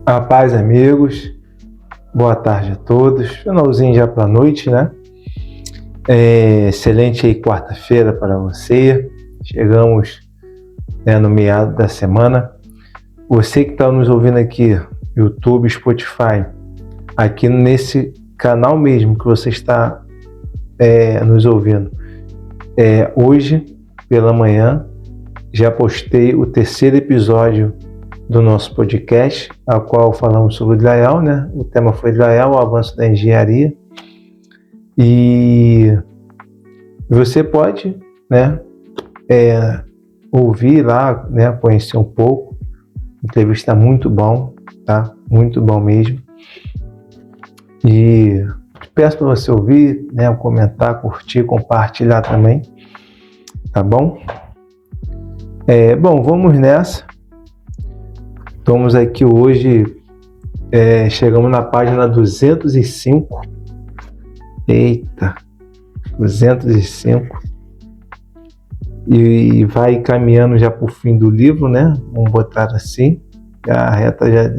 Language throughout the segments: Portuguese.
A paz, amigos. Boa tarde a todos. Finalzinho já para a noite, né? Excelente aí quarta-feira para você. Chegamos, no meado da semana. Você que está nos ouvindo aqui, YouTube, Spotify, aqui nesse canal mesmo que você está nos ouvindo. Hoje, pela manhã, já postei o terceiro episódio do nosso podcast, a qual falamos sobre Israel, né? O tema foi Israel, o avanço da engenharia. E você pode, ouvir lá, conhecer um pouco. A entrevista está muito bom, tá? Muito bom mesmo. E peço para você ouvir, comentar, curtir, compartilhar também, tá bom? Bom, vamos nessa. Estamos aqui hoje, chegamos na página 205. Eita, 205. E vai caminhando já para o fim do livro, né? Vamos botar assim, a reta já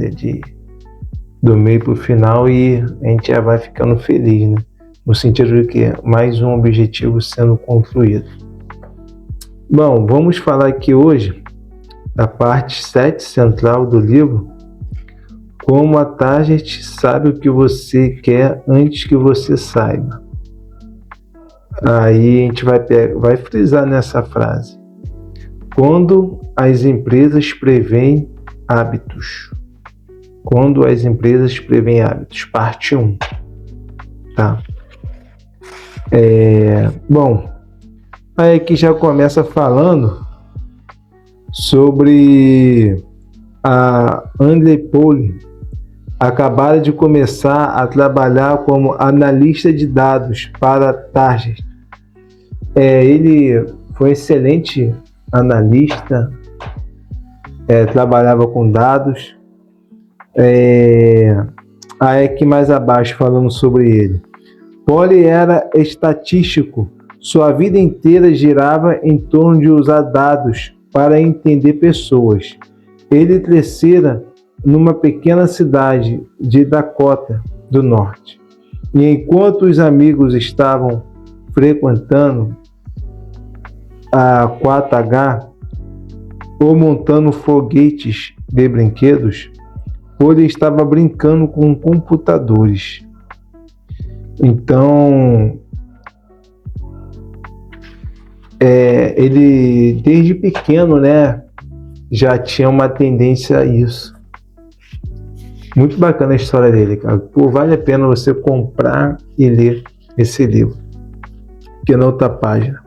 do meio para o final, e a gente já vai ficando feliz, né? No sentido de que mais um objetivo sendo concluído. Bom, vamos falar aqui hoje da parte 7 central do livro, como a Target sabe o que você quer antes que você saiba. Aí a gente vai frisar nessa frase. Quando as empresas preveem hábitos. Quando as empresas preveem hábitos, parte 1. Tá? Bom, aí aqui já começa falando sobre a Andrei Pollin. Acabara de começar a trabalhar como analista de dados para a Target. Ele foi um excelente analista, trabalhava com dados. Aí aqui mais abaixo falando sobre ele. Pollin era estatístico. Sua vida inteira girava em torno de usar dados para entender pessoas. Ele crescera numa pequena cidade de Dakota do Norte. E enquanto os amigos estavam frequentando a 4H ou montando foguetes de brinquedos, Pollin estava brincando com computadores. Então, ele desde pequeno, já tinha uma tendência a isso. Muito bacana a história dele, cara. Vale a pena você comprar e ler esse livro. Aqui na outra página.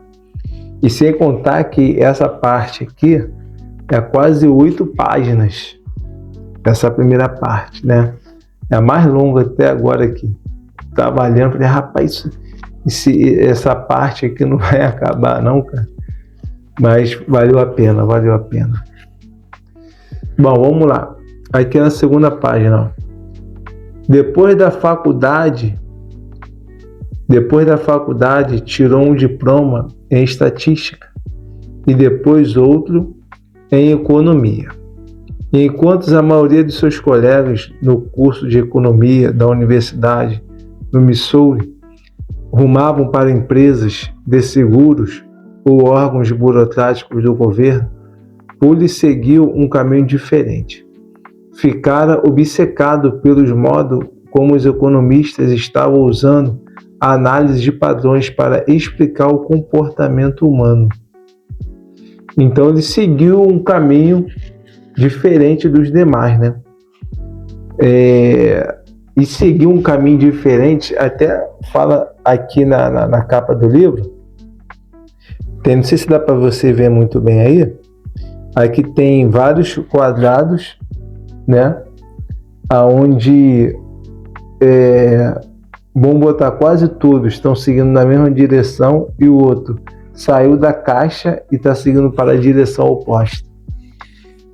E sem contar que essa parte aqui é quase 8 páginas. Essa primeira parte, né? É a mais longa até agora aqui. Trabalhando, falei, rapaz, essa parte aqui não vai acabar não, cara. Mas valeu a pena. Bom, vamos lá. Aqui na segunda página. Depois da faculdade, tirou um diploma em estatística e depois outro em economia. Enquanto a maioria de seus colegas no curso de economia da universidade no Missouri rumavam para empresas de seguros ou órgãos burocráticos do governo, Pollin seguiu um caminho diferente. Ficara obcecado pelos modos como os economistas estavam usando a análise de padrões para explicar o comportamento humano. Então ele seguiu um caminho diferente dos demais, e seguiu um caminho diferente, até fala aqui na capa do livro, não sei se dá para você ver muito bem aí, aqui tem vários quadrados, aonde vamos botar quase todos estão seguindo na mesma direção e o outro saiu da caixa e está seguindo para a direção oposta.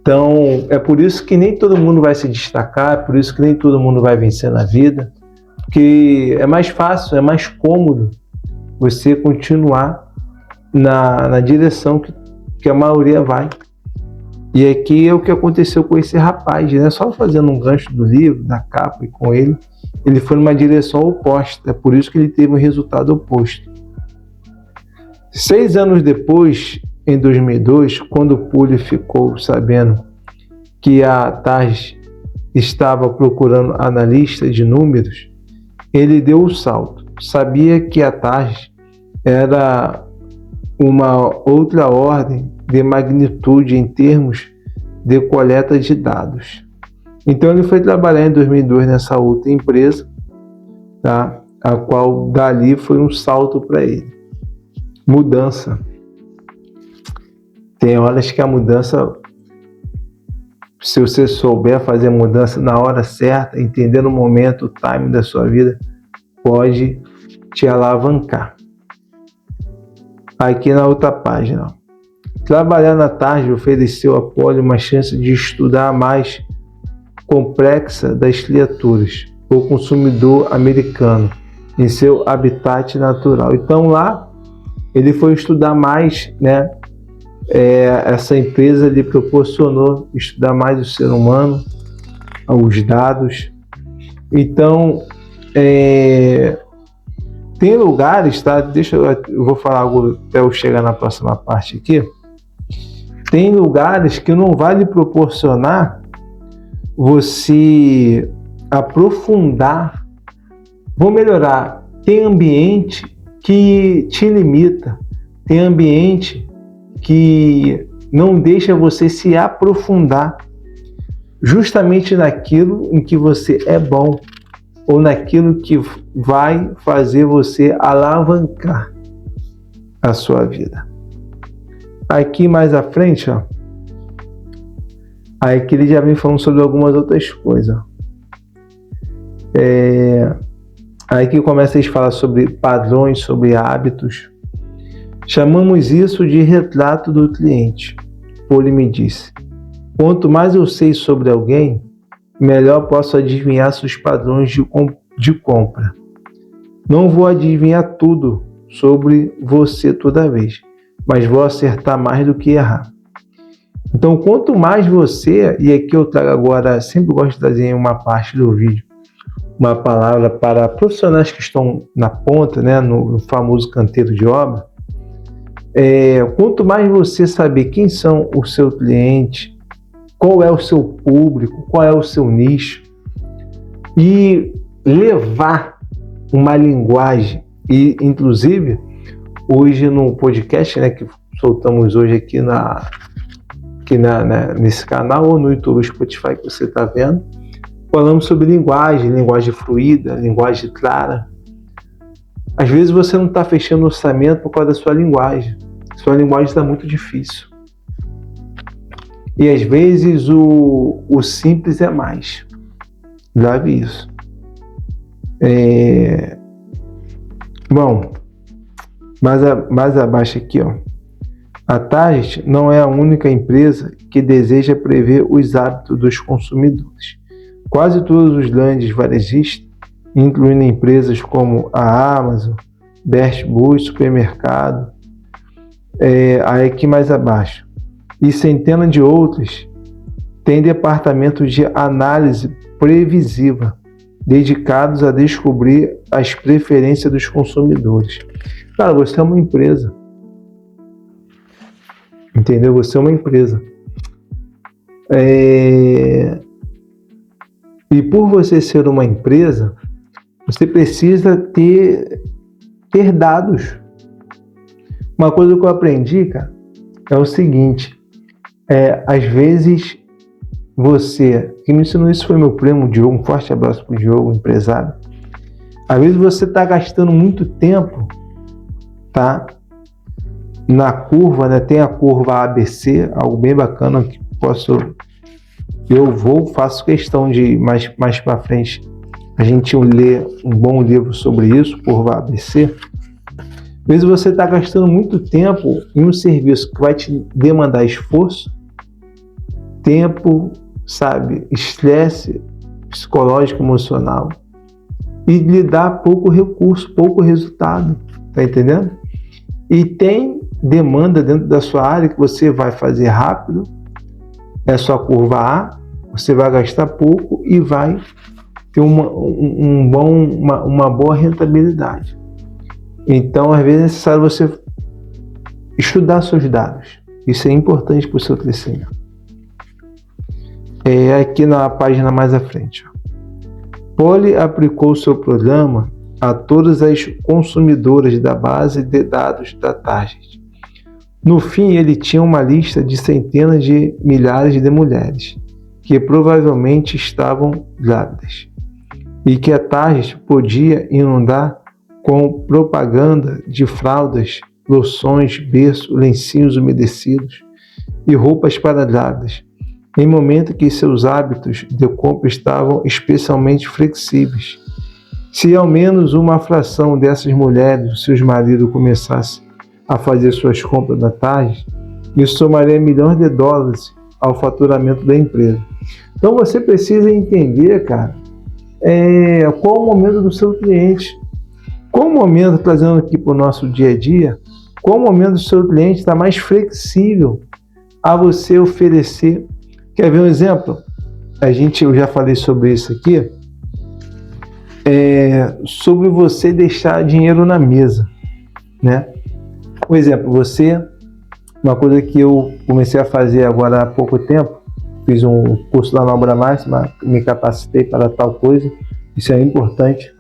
Então, é por isso que nem todo mundo vai se destacar, é por isso que nem todo mundo vai vencer na vida, porque é mais fácil, é mais cômodo você continuar na direção que a maioria vai. E aqui é o que aconteceu com esse rapaz, né? Só fazendo um gancho do livro, da capa e com ele foi numa direção oposta, é por isso que ele teve um resultado oposto. 6 anos depois, em 2002, quando o Pulli ficou sabendo que a Target estava procurando analista de números, ele deu o salto. Sabia que a Target era uma outra ordem de magnitude em termos de coleta de dados. Então ele foi trabalhar em 2002 nessa outra empresa, tá? A qual dali foi um salto para ele. Mudança. Tem horas que a mudança, se você souber fazer a mudança na hora certa, entender no momento, o time da sua vida, pode te alavancar. Aqui na outra página. Trabalhar na Target ofereceu a Polly uma chance de estudar a mais complexa das criaturas, o consumidor americano, em seu habitat natural. Então lá ele foi estudar mais, né? Essa empresa lhe proporcionou estudar mais o ser humano, os dados. Então tem lugares, tá? Eu vou falar algo até eu chegar na próxima parte aqui. Tem lugares que não vai lhe proporcionar você aprofundar. Vou melhorar. Tem ambiente que te limita. Tem ambiente que não deixa você se aprofundar justamente naquilo em que você é bom, ou naquilo que vai fazer você alavancar a sua vida. Aqui mais à frente, ó, aí que ele já vem falando sobre algumas outras coisas. Aí que começa a falar sobre padrões, sobre hábitos. Chamamos isso de retrato do cliente. Pulli me disse: quanto mais eu sei sobre alguém, melhor posso adivinhar seus padrões de compra. Não vou adivinhar tudo sobre você toda vez, mas vou acertar mais do que errar. Então, quanto mais você, e aqui eu trago agora, sempre gosto de trazer em uma parte do vídeo, uma palavra para profissionais que estão na ponta, né, no famoso canteiro de obra. Quanto mais você saber quem são o seu cliente, qual é o seu público, qual é o seu nicho, e levar uma linguagem, e inclusive hoje no podcast, né, que soltamos hoje aqui nesse canal, ou no YouTube, Spotify, que você está vendo, falamos sobre linguagem fluida, linguagem clara. Às vezes você não está fechando orçamento por causa da sua linguagem está muito difícil. E às vezes o simples é mais. Já vi isso. Bom, mais abaixo aqui, ó. A Target não é a única empresa que deseja prever os hábitos dos consumidores. Quase todos os grandes varejistas, incluindo empresas como a Amazon, Best Buy, Supermercado, aí aqui mais abaixo, e centenas de outros, têm departamentos de análise previsiva dedicados a descobrir as preferências dos consumidores. Cara, você é uma empresa. Entendeu? Você é uma empresa. E por você ser uma empresa, você precisa ter dados. Uma coisa que eu aprendi, cara, é o seguinte. Às vezes quem me ensinou isso foi meu primo Diogo, um forte abraço pro Diogo, empresário. Às vezes você está gastando muito tempo, tá? Na curva, né? Tem a curva ABC, algo bem bacana que faço questão de mais para frente a gente ler um bom livro sobre isso, curva ABC. Às vezes você está gastando muito tempo em um serviço que vai te demandar esforço, tempo, sabe, estresse psicológico, emocional, e lhe dá pouco recurso, pouco resultado, tá entendendo? E tem demanda dentro da sua área que você vai fazer rápido, é sua curva A, você vai gastar pouco e vai ter uma boa rentabilidade. Então, às vezes é necessário você estudar seus dados. Isso é importante para o seu crescimento. Aqui na página mais à frente. Poly aplicou seu programa a todas as consumidoras da base de dados da Target. No fim, ele tinha uma lista de centenas de milhares de mulheres que provavelmente estavam grávidas e que a Target podia inundar com propaganda de fraldas, loções, berço, lencinhos umedecidos e roupas para grávidas, em momento que seus hábitos de compra estavam especialmente flexíveis. Se ao menos uma fração dessas mulheres, seus maridos, começasse a fazer suas compras na Target, isso somaria milhões de dólares ao faturamento da empresa. Então você precisa entender, cara, qual o momento do seu cliente, qual o momento, trazendo aqui para o nosso dia a dia, qual o momento do seu cliente está mais flexível a você oferecer. Quer ver um exemplo? Eu já falei sobre isso aqui, sobre você deixar dinheiro na mesa, né? Por exemplo, uma coisa que eu comecei a fazer agora há pouco tempo, fiz um curso lá na Obra Máxima, me capacitei para tal coisa, isso é importante.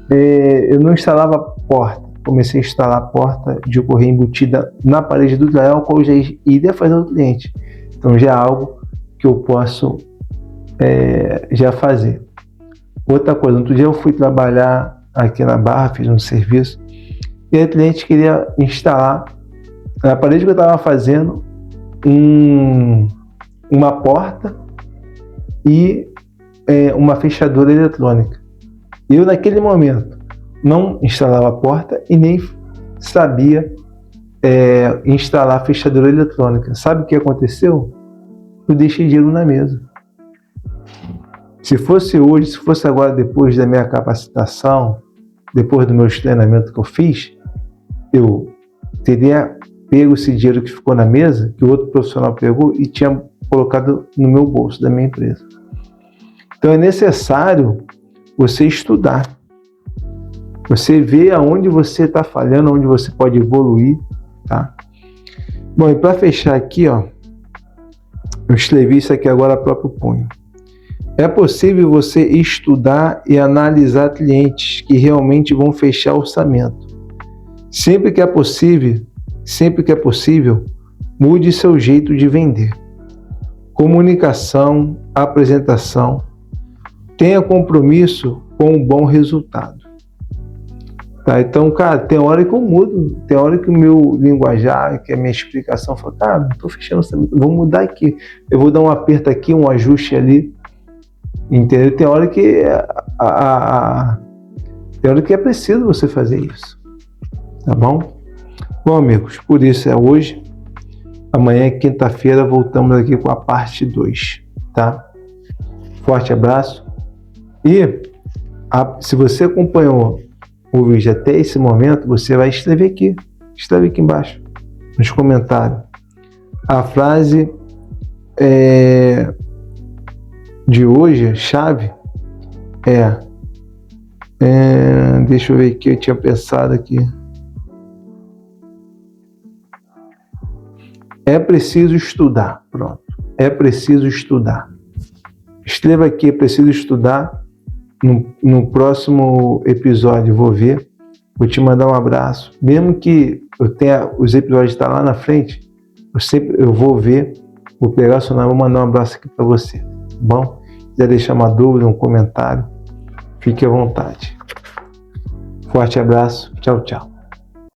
Eu não instalava porta, comecei a instalar porta de correio embutida na parede do Israel, qual eu já iria fazer ao cliente. Então já é algo que eu posso já fazer. Outra coisa, outro dia eu fui trabalhar aqui na Barra, fiz um serviço, e a cliente queria instalar na parede que eu estava fazendo uma porta e uma fechadura eletrônica. Eu naquele momento não instalava a porta e nem sabia instalar a fechadura eletrônica. Sabe o que aconteceu? Eu deixei dinheiro na mesa. Se fosse hoje, se fosse agora, depois da minha capacitação, depois do meu treinamento que eu fiz, eu teria pego esse dinheiro que ficou na mesa, que o outro profissional pegou, e tinha colocado no meu bolso da minha empresa. Então é necessário você estudar. Você vê aonde você está falhando, onde você pode evoluir, tá? Bom, e para fechar aqui, ó, eu escrevi isso aqui agora a próprio punho. É possível você estudar e analisar clientes que realmente vão fechar orçamento. Sempre que é possível, mude seu jeito de vender. Comunicação, apresentação, tenha compromisso com um bom resultado. Tá? Então, cara, tem hora que eu mudo, tem hora que o meu linguajar, que a minha explicação fala, cara, não estou fechando orçamento, vou mudar aqui. Eu vou dar um aperto aqui, um ajuste ali. Entendeu? Tem hora que é preciso você fazer isso. Tá bom? Bom, amigos, por isso é hoje. Amanhã, quinta-feira, voltamos aqui com a parte 2. Tá? Forte abraço. E se você acompanhou o vídeo até esse momento, você vai escrever aqui. Escreve aqui embaixo, nos comentários. A frase de hoje, chave, deixa eu ver aqui, eu tinha pensado aqui. É preciso estudar. Pronto. É preciso estudar. Escreva aqui, é preciso estudar. No próximo episódio vou ver. Vou te mandar um abraço. Mesmo que eu tenha os episódios estar lá na frente, eu vou ver, vou pegar seu nome, vou mandar um abraço aqui para você. Tá bom? Se quiser deixar uma dúvida, um comentário, fique à vontade. Forte abraço. Tchau, tchau.